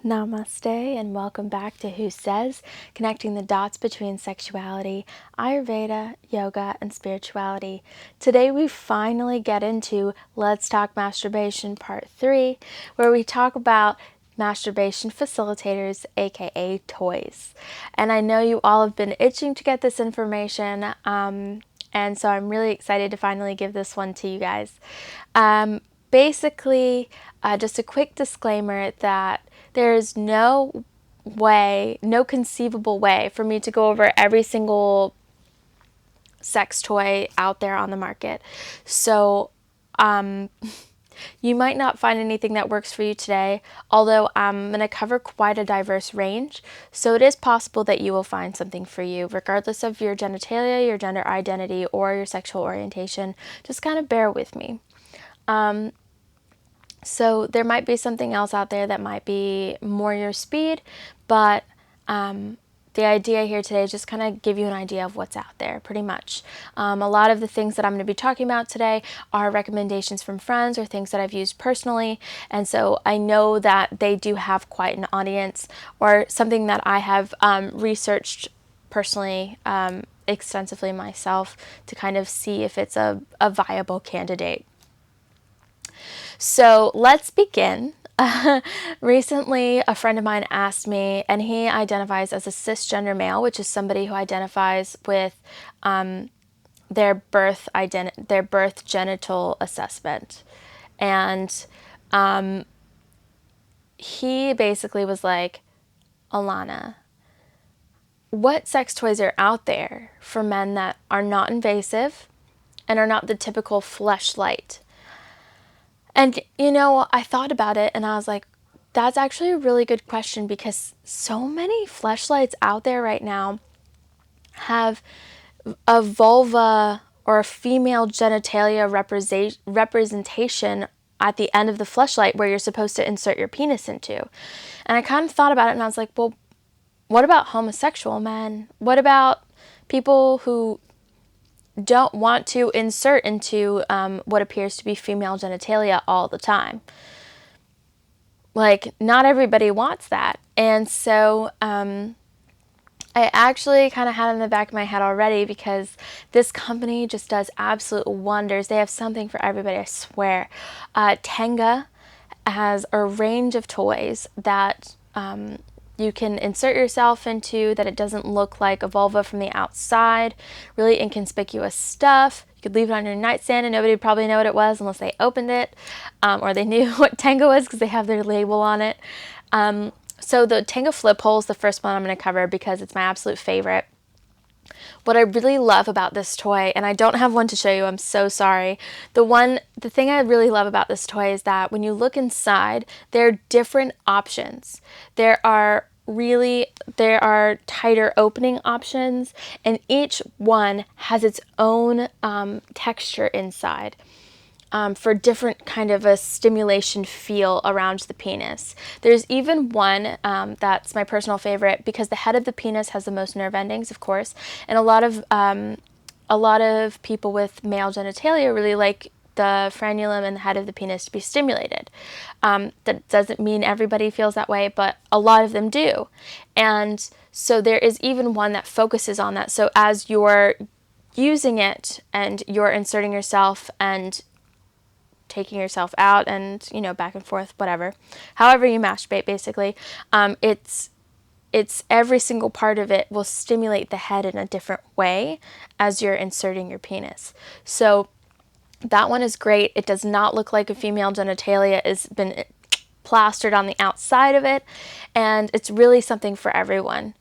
Namaste and welcome back to Who Says, connecting the dots between sexuality, Ayurveda, yoga, and spirituality. Today we finally get into Let's Talk Masturbation Part 3, where we talk about masturbation facilitators, aka toys. And I know you all have been itching to get this information, and so I'm really excited to finally give this one to you guys. Basically, just a quick disclaimer that there is no way, no conceivable way for me to go over every single sex toy out there on the market. So, you might not find anything that works for you today, although I'm going to cover quite a diverse range. So it is possible that you will find something for you, regardless of your genitalia, your gender identity, or your sexual orientation. Just kind of bear with me. So there might be something else out there that might be more your speed, but the idea here today is just kind of give you an idea of what's out there, pretty much. A lot of the things that I'm going to be talking about today are recommendations from friends or things that I've used personally, and so I know that they do have quite an audience, or something that I have researched personally extensively myself to kind of see if it's a viable candidate. So let's begin. Recently, a friend of mine asked me, and he identifies as a cisgender male, which is somebody who identifies with their birth genital assessment. And he basically was like, Alana, what sex toys are out there for men that are not invasive and are not the typical fleshlight? And, you know, I thought about it and I was like, that's actually a really good question, because so many fleshlights out there right now have a vulva or a female genitalia representation at the end of the fleshlight where you're supposed to insert your penis into. And I kind of thought about it and I was like, well, what about homosexual men? What about people who don't want to insert into what appears to be female genitalia all the time? Like, not everybody wants that. And so I actually kind of had it in the back of my head already, because this company just does absolute wonders. They have something for everybody, I swear. Tenga has a range of toys that you can insert yourself into, that it doesn't look like a vulva from the outside. Really inconspicuous stuff. You could leave it on your nightstand and nobody would probably know what it was unless they opened it, or they knew what Tenga was because they have their label on it. So the Tenga Flip Hole is the first one I'm going to cover because it's my absolute favorite. What I really love about this toy, and I don't have one to show you, I'm so sorry. The thing I really love about this toy is that when you look inside, there are different options. There are tighter opening options, and each one has its own texture inside. For different kind of a stimulation feel around the penis. There's even one that's my personal favorite, because the head of the penis has the most nerve endings, of course, and a lot of people with male genitalia really like the frenulum and the head of the penis to be stimulated. That doesn't mean everybody feels that way, but a lot of them do. And so there is even one that focuses on that. So as you're using it and you're inserting yourself and taking yourself out and, you know, back and forth, whatever, however you masturbate, basically, it's every single part of it will stimulate the head in a different way as you're inserting your penis. So that one is great. It does not look like a female genitalia has been plastered on the outside of it, and it's really something for everyone.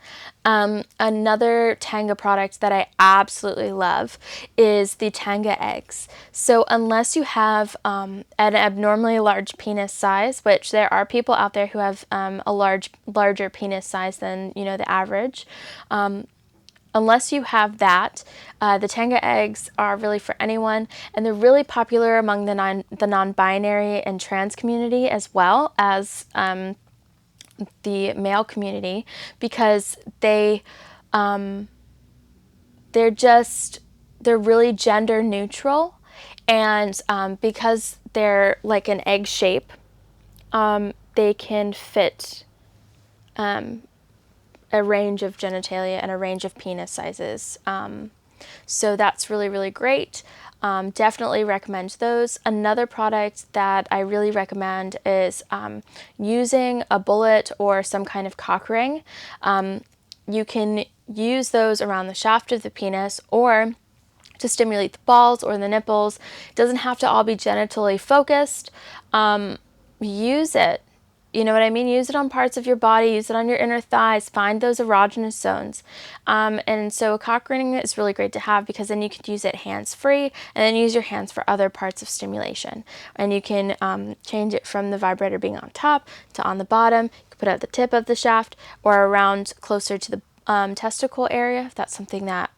Another Tenga product that I absolutely love is the Tenga eggs. So unless you have an abnormally large penis size, which there are people out there who have a larger penis size than, you know, the average, unless you have that, the Tenga eggs are really for anyone, and they're really popular among the non-binary and trans community, as well as the male community, because they're really gender neutral, and because they're like an egg shape, they can fit a range of genitalia and a range of penis sizes. So that's really, really great. Definitely recommend those. Another product that I really recommend is using a bullet or some kind of cock ring. You can use those around the shaft of the penis or to stimulate the balls or the nipples. It doesn't have to all be genitally focused. Use it. You know what I mean? Use it on parts of your body, use it on your inner thighs, find those erogenous zones. And so a cock ring is really great to have because then you can use it hands-free and then use your hands for other parts of stimulation. And you can change it from the vibrator being on top to on the bottom. You can put it at the tip of the shaft or around closer to the testicle area if that's something that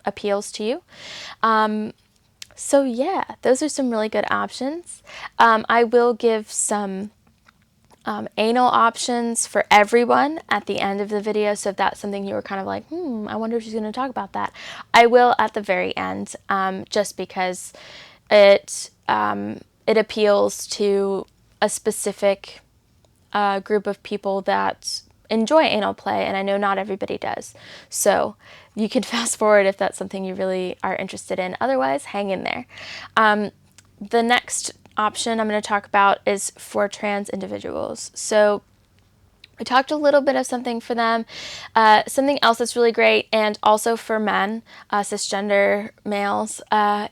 appeals to you. So yeah, those are some really good options. I will give some anal options for everyone at the end of the video. So if that's something you were kind of like, I wonder if she's going to talk about that, I will at the very end, just because it appeals to a specific group of people that enjoy anal play, and I know not everybody does. So you can fast forward if that's something you really are interested in. Otherwise, hang in there. The next option I'm going to talk about is for trans individuals. So I talked a little bit of something for them. Something else that's really great, and also for men, cisgender males,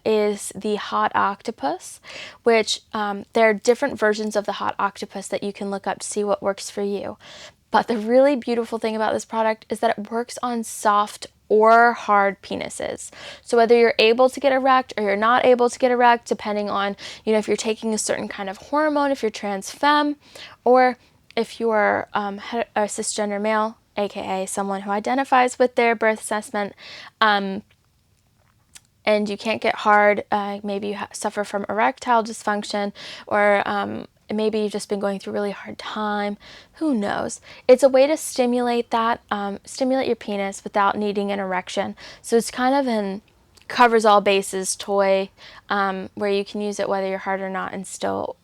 is the hot octopus, which there are different versions of the hot octopus that you can look up to see what works for you. But the really beautiful thing about this product is that it works on soft or hard penises. So whether you're able to get erect or you're not able to get erect, depending on, if you're taking a certain kind of hormone, if you're trans femme, or if you're a cisgender male, aka someone who identifies with their birth assessment, and you can't get hard, maybe you suffer from erectile dysfunction, or maybe you've just been going through a really hard time, who knows. It's a way to stimulate that, stimulate your penis without needing an erection. So it's kind of an covers all bases toy, where you can use it whether you're hard or not and still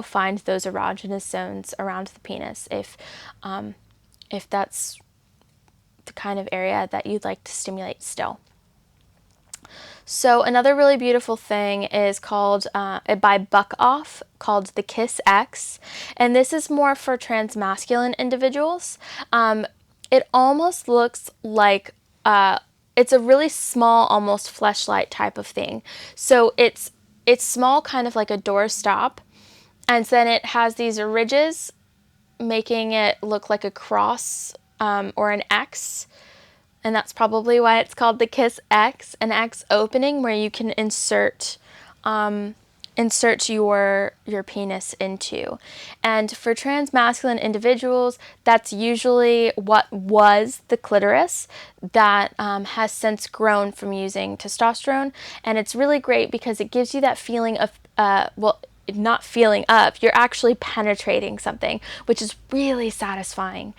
find those erogenous zones around the penis if that's the kind of area that you'd like to stimulate still. So another really beautiful thing is called, by Buck Off, called the Kiss X, and this is more for trans masculine individuals. It almost looks like, it's a really small, almost fleshlight type of thing. So it's small, kind of like a doorstop, and then it has these ridges making it look like a cross, or an X. And that's probably why it's called the Kiss X, an X opening where you can insert your penis into. And for trans masculine individuals, that's usually what was the clitoris that has since grown from using testosterone. And it's really great because it gives you that feeling of, not feeling up, you're actually penetrating something, which is really satisfying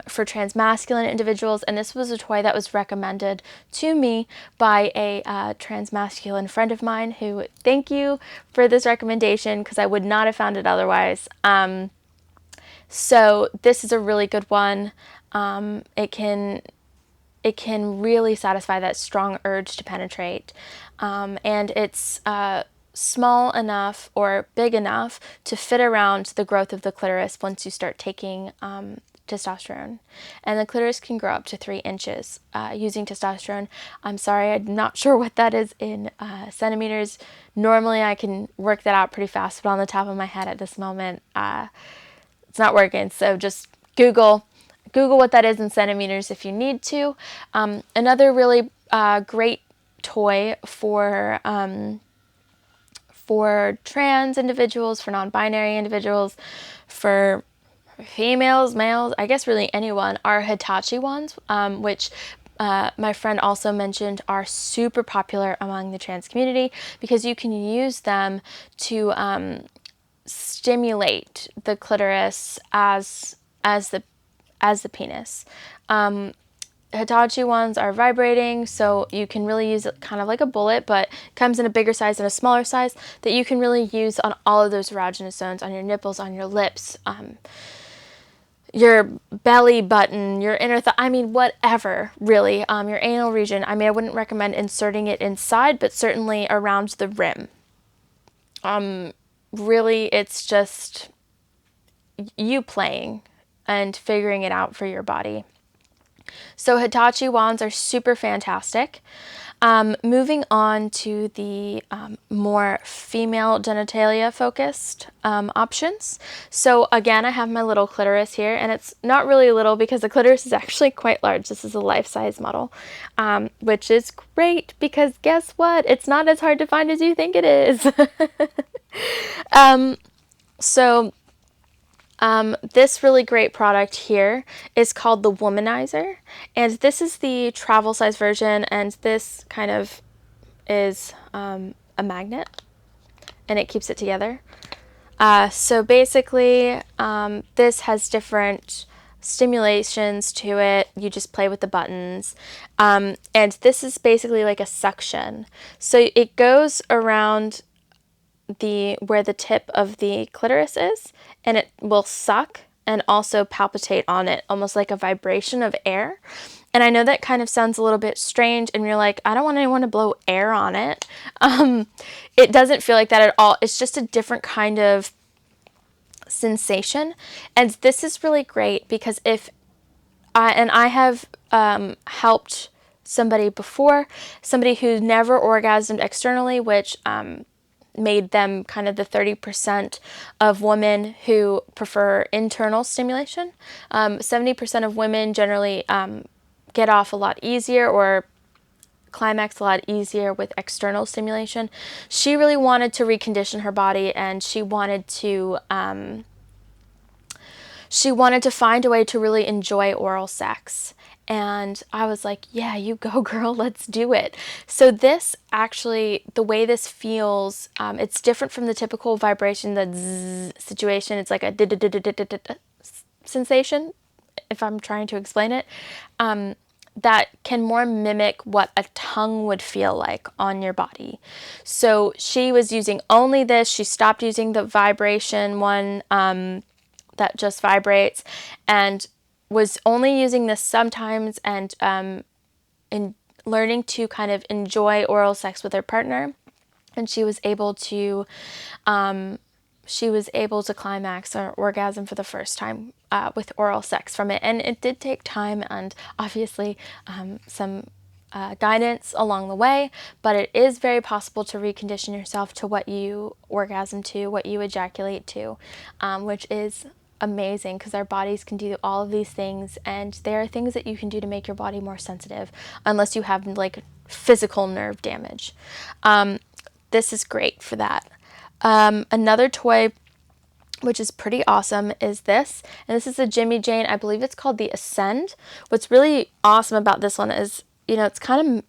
for trans masculine individuals. And this was a toy that was recommended to me by a trans masculine friend of mine, who, thank you for this recommendation, because I would not have found it otherwise. So this is a really good one. It can really satisfy that strong urge to penetrate, and it's small enough or big enough to fit around the growth of the clitoris once you start taking testosterone. And the clitoris can grow up to 3 inches using testosterone. I'm sorry, I'm not sure what that is in centimeters. Normally I can work that out pretty fast, but on the top of my head at this moment, it's not working. So just Google what that is in centimeters if you need to. Another really great toy for trans individuals, for non-binary individuals, for females, males, I guess really anyone, are Hitachi ones, which my friend also mentioned are super popular among the trans community because you can use them to stimulate the clitoris as the penis. Hitachi ones are vibrating, so you can really use it kind of like a bullet, but it comes in a bigger size and a smaller size that you can really use on all of those erogenous zones, on your nipples, on your lips, your belly button, your inner thigh, I mean, whatever, really, your anal region. I mean, I wouldn't recommend inserting it inside, but certainly around the rim. Really, it's just you playing and figuring it out for your body. So Hitachi wands are super fantastic. Moving on to the more female genitalia focused options. So again, I have my little clitoris here, and it's not really little because the clitoris is actually quite large. This is a life-size model, which is great because guess what? It's not as hard to find as you think it is. So this really great product here is called the Womanizer, and this is the travel size version, and this kind of is a magnet, and it keeps it together. So basically, this has different stimulations to it. You just play with the buttons, and this is basically like a suction. So it goes around where the tip of the clitoris is, and it will suck and also palpitate on it, almost like a vibration of air. And I know that kind of sounds a little bit strange, and you're like, I don't want anyone to blow air on it. It doesn't feel like that at all. It's just a different kind of sensation. And this is really great because I have helped somebody before, somebody who never orgasmed externally, which made them kind of the 30% of women who prefer internal stimulation. 70% of women generally get off a lot easier or climax a lot easier with external stimulation. She really wanted to recondition her body, and she wanted to find a way to really enjoy oral sex. And I was like, yeah, you go, girl, let's do it. So this actually, the way this feels, it's different from the typical vibration, the zzz situation. It's like a sensation, if I'm trying to explain it, that can more mimic what a tongue would feel like on your body. So she was using only this. She stopped using the vibration one that just vibrates, and was only using this sometimes, and in learning to kind of enjoy oral sex with her partner. And she was able to climax or orgasm for the first time with oral sex from it. And it did take time and obviously some guidance along the way, but it is very possible to recondition yourself to what you orgasm to, what you ejaculate to, which is amazing because our bodies can do all of these things, and there are things that you can do to make your body more sensitive unless you have like physical nerve damage. This is great for that. Another toy which is pretty awesome is this, and this is a Jimmy Jane. I believe it's called the Ascend. What's really awesome about this one is, it's kind of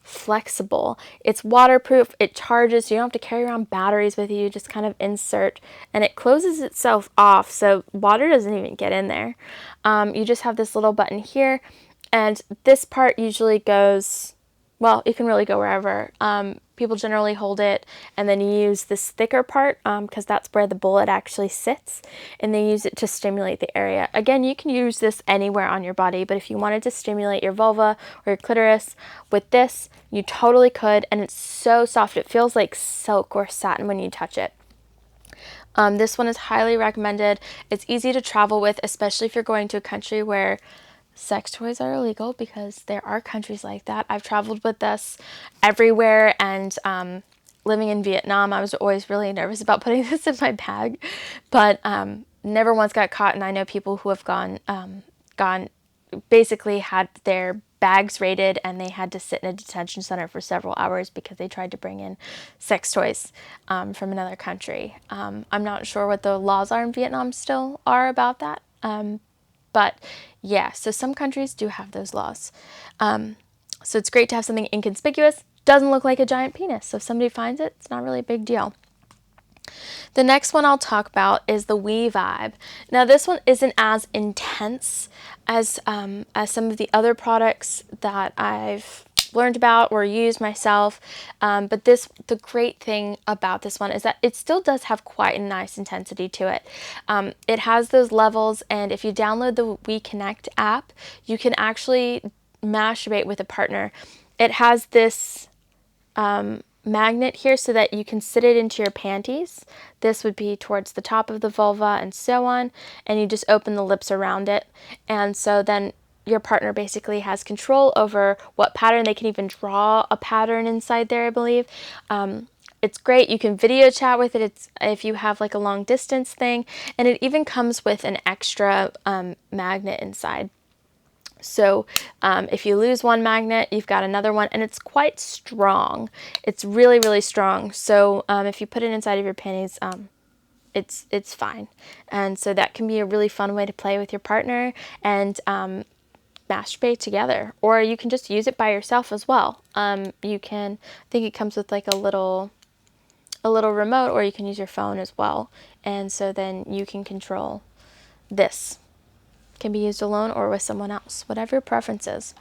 flexible. It's waterproof, it charges, so you don't have to carry around batteries with you. You just kind of insert, and it closes itself off, so water doesn't even get in there. You just have this little button here, and this part usually goes, well, you can really go wherever. People generally hold it, and then you use this thicker part because that's where the bullet actually sits, and they use it to stimulate the area. Again, you can use this anywhere on your body, but if you wanted to stimulate your vulva or your clitoris with this, you totally could, and it's so soft. It feels like silk or satin when you touch it. This one is highly recommended. It's easy to travel with, especially if you're going to a country where sex toys are illegal, because there are countries like that. I've traveled with this everywhere, and living in Vietnam, I was always really nervous about putting this in my bag, but never once got caught. And I know people who have gone basically had their bags raided, and they had to sit in a detention center for several hours because they tried to bring in sex toys from another country. I'm not sure what the laws are in Vietnam still are about that. But yeah, so some countries do have those laws. So it's great to have something inconspicuous. Doesn't look like a giant penis. So if somebody finds it, it's not really a big deal. The next one I'll talk about is the Wii Vibe. Now this one isn't as intense as some of the other products that I've learned about or used myself. But the great thing about this one is that it still does have quite a nice intensity to it. It has those levels, and if you download the We Connect app, you can actually masturbate with a partner. It has this magnet here so that you can sit it into your panties. This would be towards the top of the vulva and so on, and you just open the lips around it, and so then your partner basically has control over what pattern. They can even draw a pattern inside there, I believe. It's great. You can video chat with it. It's if you have like a long distance thing, and it even comes with an extra magnet inside. So if you lose one magnet, you've got another one, and it's quite strong. It's really, really strong. So if you put it inside of your panties, it's fine. And so that can be a really fun way to play with your partner and masturbate together. Or you can just use it by yourself as well. You can, I think it comes with like a little remote, or you can use your phone as well. And so then you can control this. Can be used alone or with someone else, whatever your preference is.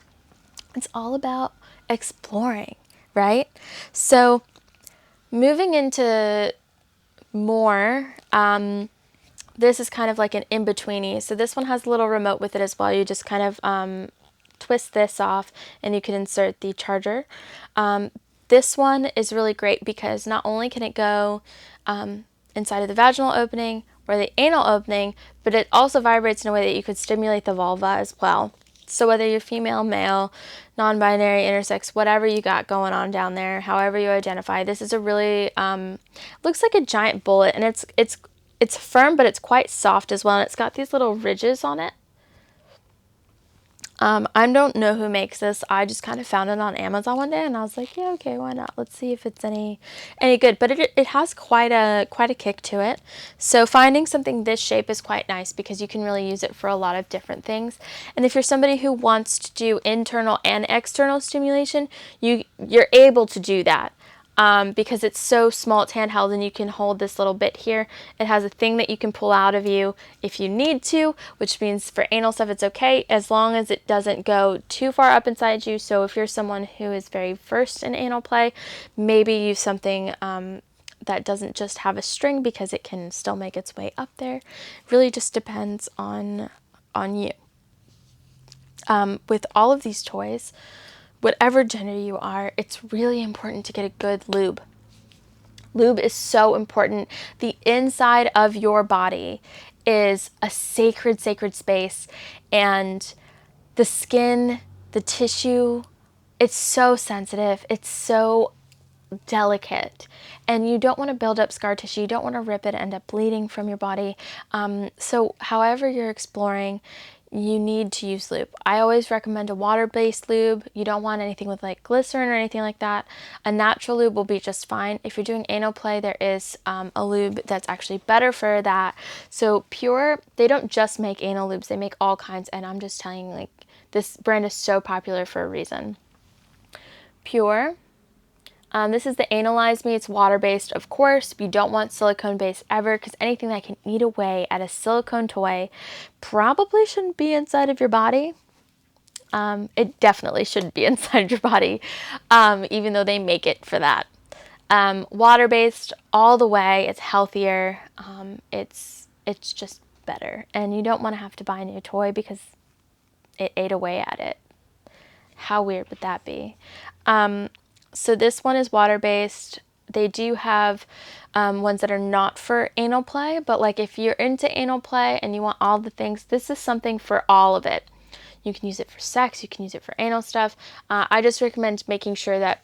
It's all about exploring, right? So moving into more, this is kind of like an in-betweeny. So this one has a little remote with it as well. You just kind of twist this off and you can insert the charger. This one is really great because not only can it go inside of the vaginal opening or the anal opening, but it also vibrates in a way that you could stimulate the vulva as well. So whether you're female, male, non-binary, intersex, whatever you got going on down there, however you identify, this is a really, looks like a giant bullet, and it's firm, but it's quite soft as well, and it's got these little ridges on it. I don't know who makes this. I just kind of found it on Amazon one day, and I was like, yeah, okay, why not? Let's see if it's any good. But it has quite a kick to it. So finding something this shape is quite nice because you can really use it for a lot of different things. And if you're somebody who wants to do internal and external stimulation, you're able to do that. Because it's so small, it's handheld, and you can hold this little bit here. It has a thing that you can pull out of you if you need to, which means for anal stuff it's okay as long as it doesn't go too far up inside you. So if you're someone who is very versed in anal play, maybe use something that doesn't just have a string because it can still make its way up there. It really just depends on you. With all of these toys, whatever gender you are, it's really important to get a good lube. Lube is so important. The inside of your body is a sacred, sacred space, and the skin, the tissue, it's so sensitive. It's so delicate, and you don't want to build up scar tissue. You don't want to rip it and end up bleeding from your body. So however you're exploring, you need to use lube. I always recommend a water-based lube. You don't want anything with like glycerin or anything like that. A natural lube will be just fine. If you're doing anal play, there is a lube that's actually better for that. So PTIII, they don't just make anal lubes, they make all kinds, and I'm just telling you, like, this brand is so popular for a reason. PTIII. This is the Analyze Me. It's water-based, of course. You don't want silicone-based ever, because anything that can eat away at a silicone toy probably shouldn't be inside of your body. It definitely shouldn't be inside your body, even though they make it for that. Water-based all the way. It's healthier. It's just better. And you don't want to have to buy a new toy because it ate away at it. How weird would that be? So this one is water-based. They do have ones that are not for anal play, but like if you're into anal play and you want all the things, this is something for all of it. You can use it for sex, you can use it for anal stuff. I just recommend making sure that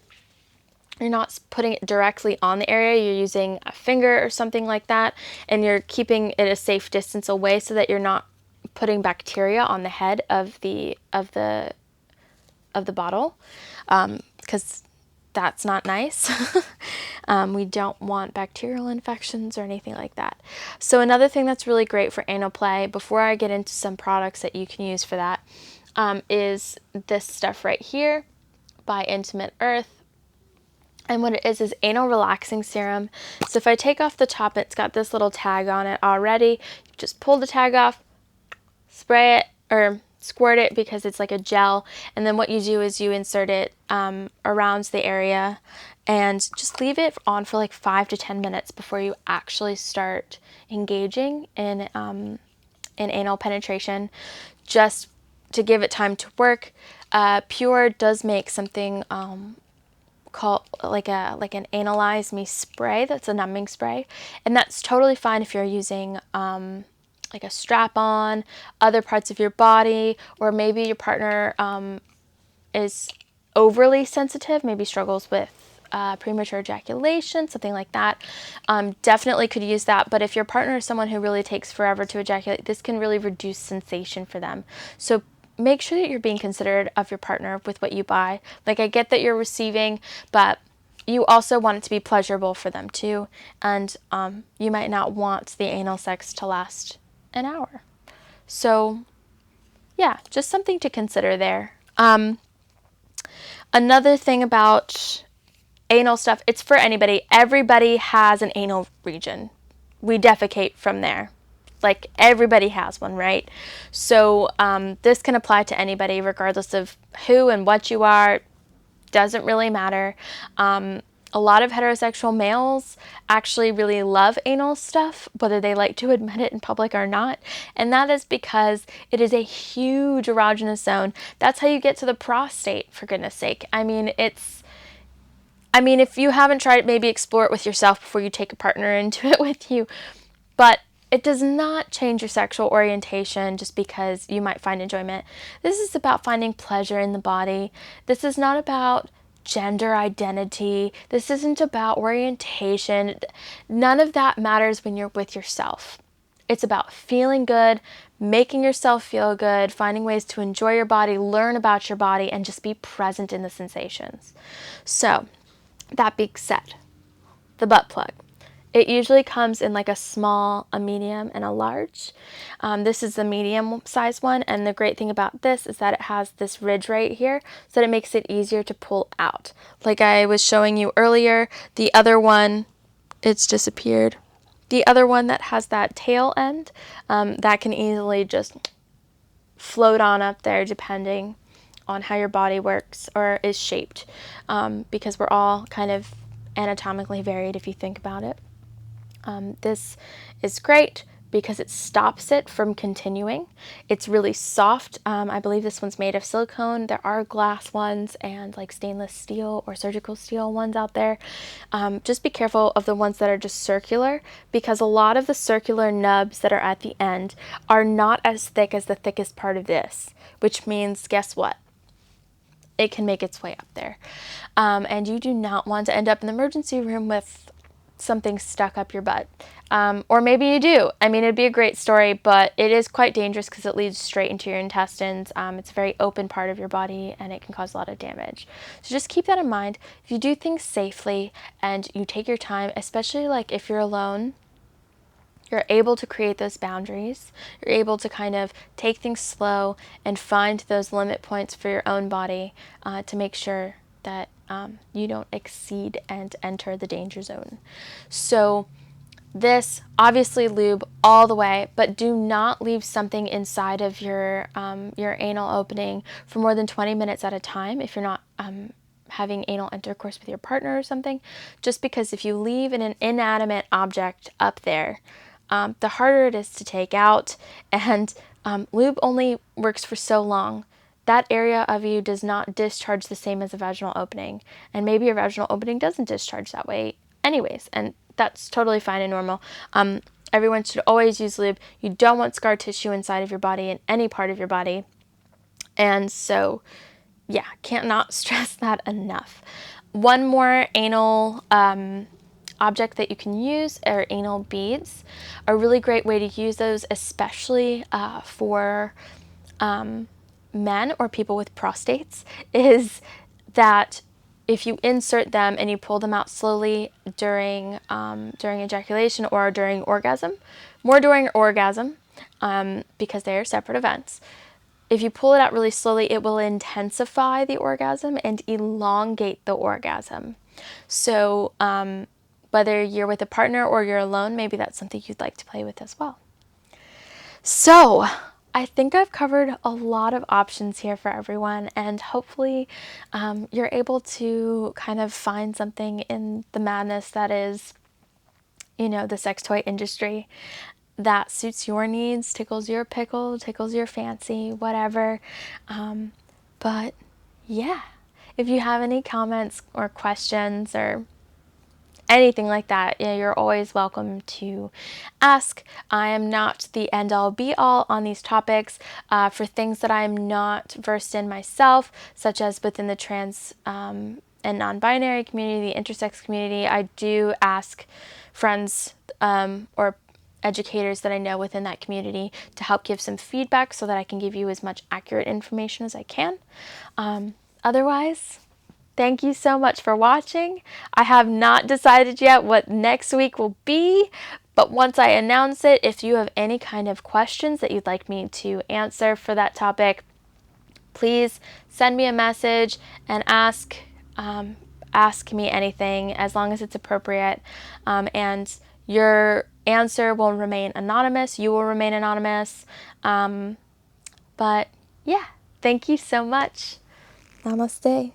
you're not putting it directly on the area. You're using a finger or something like that, and you're keeping it a safe distance away so that you're not putting bacteria on the head of the bottle, because that's not nice. We don't want bacterial infections or anything like that. So another thing that's really great for anal play, before I get into some products that you can use for that, is this stuff right here by Intimate Earth. And what it is anal relaxing serum. So if I take off the top, it's got this little tag on it already. You just pull the tag off, spray it, or squirt it because it's like a gel, and then what you do is you insert it around the area and just leave it on for like 5 to 10 minutes before you actually start engaging in anal penetration, just to give it time to work. Pure does make something called like an Analyze Me spray. That's a numbing spray, and that's totally fine if you're using like a strap on, other parts of your body, or maybe your partner is overly sensitive, maybe struggles with premature ejaculation, something like that. Definitely could use that. But if your partner is someone who really takes forever to ejaculate, this can really reduce sensation for them. So make sure that you're being considerate of your partner with what you buy. Like, I get that you're receiving, but you also want it to be pleasurable for them too. And you might not want the anal sex to last an hour. So yeah, just something to consider there. Another thing about anal stuff, it's for anybody. Everybody has an anal region. We defecate from there. Like, everybody has one, right? So this can apply to anybody regardless of who and what you are. Doesn't really matter. A lot of heterosexual males actually really love anal stuff, whether they like to admit it in public or not. And that is because it is a huge erogenous zone. That's how you get to the prostate, for goodness sake. I mean, if you haven't tried it, maybe explore it with yourself before you take a partner into it with you. But it does not change your sexual orientation just because you might find enjoyment. This is about finding pleasure in the body. This is not about gender identity. This isn't about orientation. None of that matters when you're with yourself. It's about feeling good, making yourself feel good, finding ways to enjoy your body, learn about your body, and just be present in the sensations. So, that being said, the butt plug. It usually comes in like a small, a medium, and a large. This is the medium size one, and the great thing about this is that it has this ridge right here, so that it makes it easier to pull out. Like I was showing you earlier, the other one, it's disappeared. The other one that has that tail end, that can easily just float on up there depending on how your body works or is shaped, because we're all kind of anatomically varied if you think about it. This is great because it stops it from continuing. It's really soft. I believe this one's made of silicone. There are glass ones and like stainless steel or surgical steel ones out there. Just be careful of the ones that are just circular, because a lot of the circular nubs that are at the end are not as thick as the thickest part of this, which means, guess what? It can make its way up there. And you do not want to end up in the emergency room with something stuck up your butt. Or maybe you do. I mean, it'd be a great story, but it is quite dangerous because it leads straight into your intestines. It's a very open part of your body, and it can cause a lot of damage. So just keep that in mind. If you do things safely and you take your time, especially like if you're alone, you're able to create those boundaries. You're able to kind of take things slow and find those limit points for your own body, to make sure that you don't exceed and enter the danger zone. So this, obviously lube all the way, but do not leave something inside of your anal opening for more than 20 minutes at a time if you're not having anal intercourse with your partner or something. Just because if you leave an inanimate object up there, the harder it is to take out, and lube only works for so long. That area of you does not discharge the same as a vaginal opening, and maybe your vaginal opening doesn't discharge that way anyways, and that's totally fine and normal. Everyone should always use lube. You don't want scar tissue inside of your body, in any part of your body, and so yeah, can't not stress that enough. One more anal object that you can use are anal beads. A really great way to use those, especially for men or people with prostates, is that if you insert them and you pull them out slowly during ejaculation or during orgasm, more during orgasm, because they are separate events. If you pull it out really slowly, it will intensify the orgasm and elongate the orgasm. So whether you're with a partner or you're alone, maybe that's something you'd like to play with as well. So I think I've covered a lot of options here for everyone, and hopefully you're able to kind of find something in the madness that is, the sex toy industry that suits your needs, tickles your pickle, tickles your fancy, whatever. But yeah, if you have any comments or questions or anything like that, you're always welcome to ask. I am not the end all be all on these topics. For things that I'm not versed in myself, such as within the trans and non-binary community, the intersex community, I do ask friends or educators that I know within that community to help give some feedback so that I can give you as much accurate information as I can. Otherwise, thank you so much for watching. I have not decided yet what next week will be, but once I announce it, if you have any kind of questions that you'd like me to answer for that topic, please send me a message and ask me anything as long as it's appropriate. And your answer will remain anonymous. You will remain anonymous. But yeah, thank you so much. Namaste.